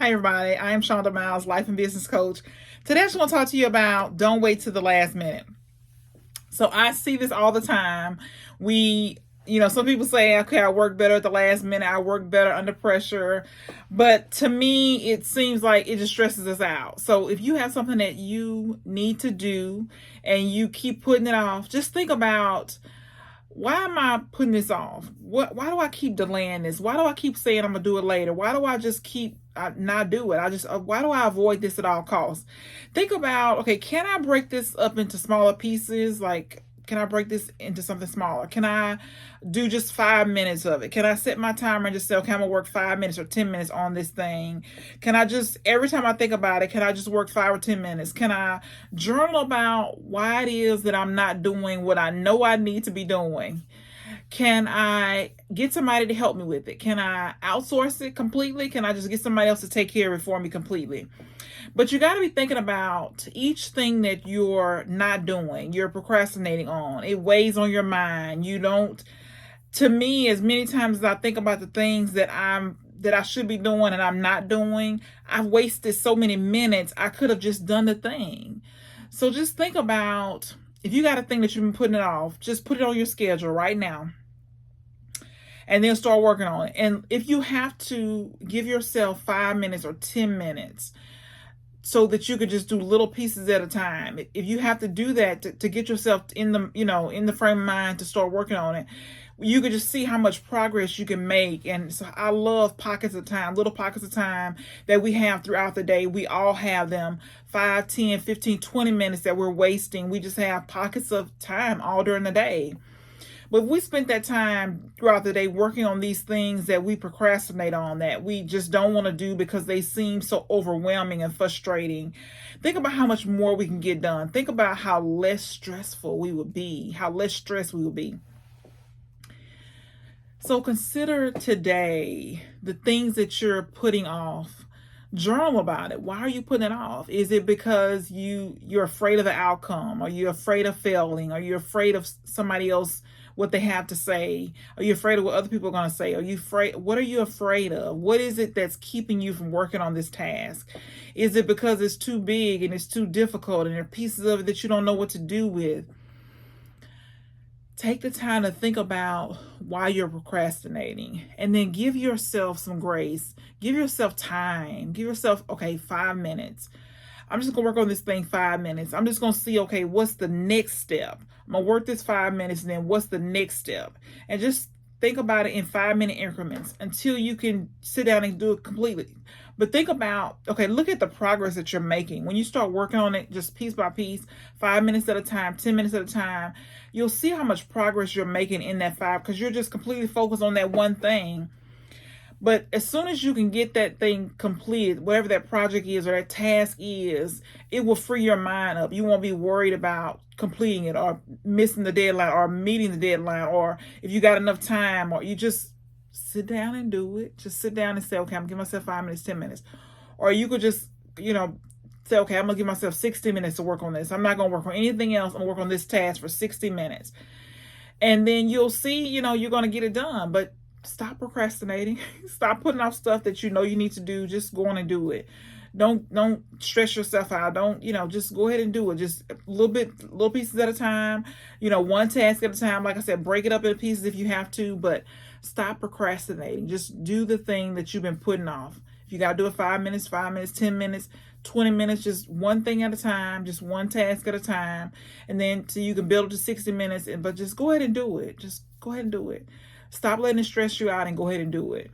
Hi, everybody. I am Shonda Miles, life and business coach. Today, I just want to talk to you about don't wait to the last minute. So I see this all the time. Some people say, okay, I work better at the last minute. I work better under pressure. But to me, it seems like it just stresses us out. So if you have something that you need to do and you keep putting it off, just think about, why am I putting this off? Why do I keep delaying this? Why do I keep saying I'm gonna do it later? Why do I just keep not do it? Why do I avoid this at all costs? Think about, okay, can I break this up into smaller pieces? Like, can I break this into something smaller? Can I do just 5 minutes of it? Can I set my timer and just say, okay, I'm gonna work 5 minutes or 10 minutes on this thing? Can I just, every time I think about it, can I just work 5 or 10 minutes? Can I journal about why it is that I'm not doing what I know I need to be doing? Can I get somebody to help me with it? Can I outsource it completely? Can I just get somebody else to take care of it for me completely? But you got to be thinking about each thing that you're not doing, you're procrastinating on. It weighs on your mind. To me, as many times as I think about the things that I should be doing and I'm not doing, I've wasted so many minutes. I could have just done the thing. So just think about, if you got a thing that you've been putting it off, just put it on your schedule right now. And then start working on it. And if you have to, give yourself 5 minutes or 10 minutes so that you could just do little pieces at a time. If you have to do that to get yourself in the frame of mind to start working on it, you could just see how much progress you can make. And so I love pockets of time, little pockets of time that we have throughout the day. We all have them, 5, 10, 15, 20 minutes that we're wasting. We just have pockets of time all during the day. But if we spent that time throughout the day working on these things that we procrastinate on, that we just don't want to do because they seem so overwhelming and frustrating, think about how much more we can get done. Think about how less stressful we would be, how less stressed we would be. So consider today the things that you're putting off. Journal about it. Why are you putting it off? Is it because you're afraid of the outcome? Are you afraid of failing? Are you afraid of somebody else, what they have to say? Are you afraid of what other people are going to say? What are you afraid of? What is it that's keeping you from working on this task? Is it because it's too big and it's too difficult and there are pieces of it that you don't know what to do with? Take the time to think about why you're procrastinating, and then give yourself some grace. Give yourself time. Give yourself, okay, 5 minutes. I'm just going to work on this thing 5 minutes. I'm just going to see, okay, what's the next step? I'm going to work this 5 minutes, and then what's the next step? And just think about it in 5-minute increments until you can sit down and do it completely. But think about, okay, look at the progress that you're making. When you start working on it just piece by piece, 5 minutes at a time, 10 minutes at a time, you'll see how much progress you're making in that 5, because you're just completely focused on that one thing. But as soon as you can get that thing completed, whatever that project is or that task is, it will free your mind up. You won't be worried about completing it or missing the deadline or meeting the deadline, or if you got enough time, or you just sit down and do it. Just sit down and say, okay, I'm gonna give myself 5 minutes, 10 minutes. Or you could just, say, okay, I'm gonna give myself 60 minutes to work on this. I'm not gonna work on anything else. I'm gonna work on this task for 60 minutes. And then you'll see, you're gonna get it done. But stop procrastinating. Stop putting off stuff that you know you need to do. Just go on and do it. Don't stress yourself out. Don't, just go ahead and do it. Just little pieces at a time, one task at a time. Like I said, break it up into pieces if you have to, but stop procrastinating. Just do the thing that you've been putting off. If you got to do it 5 minutes, 10 minutes, 20 minutes, just one thing at a time, just one task at a time. And then so you can build it to 60 minutes, but just go ahead and do it. Just go ahead and do it. Stop letting it stress you out and go ahead and do it.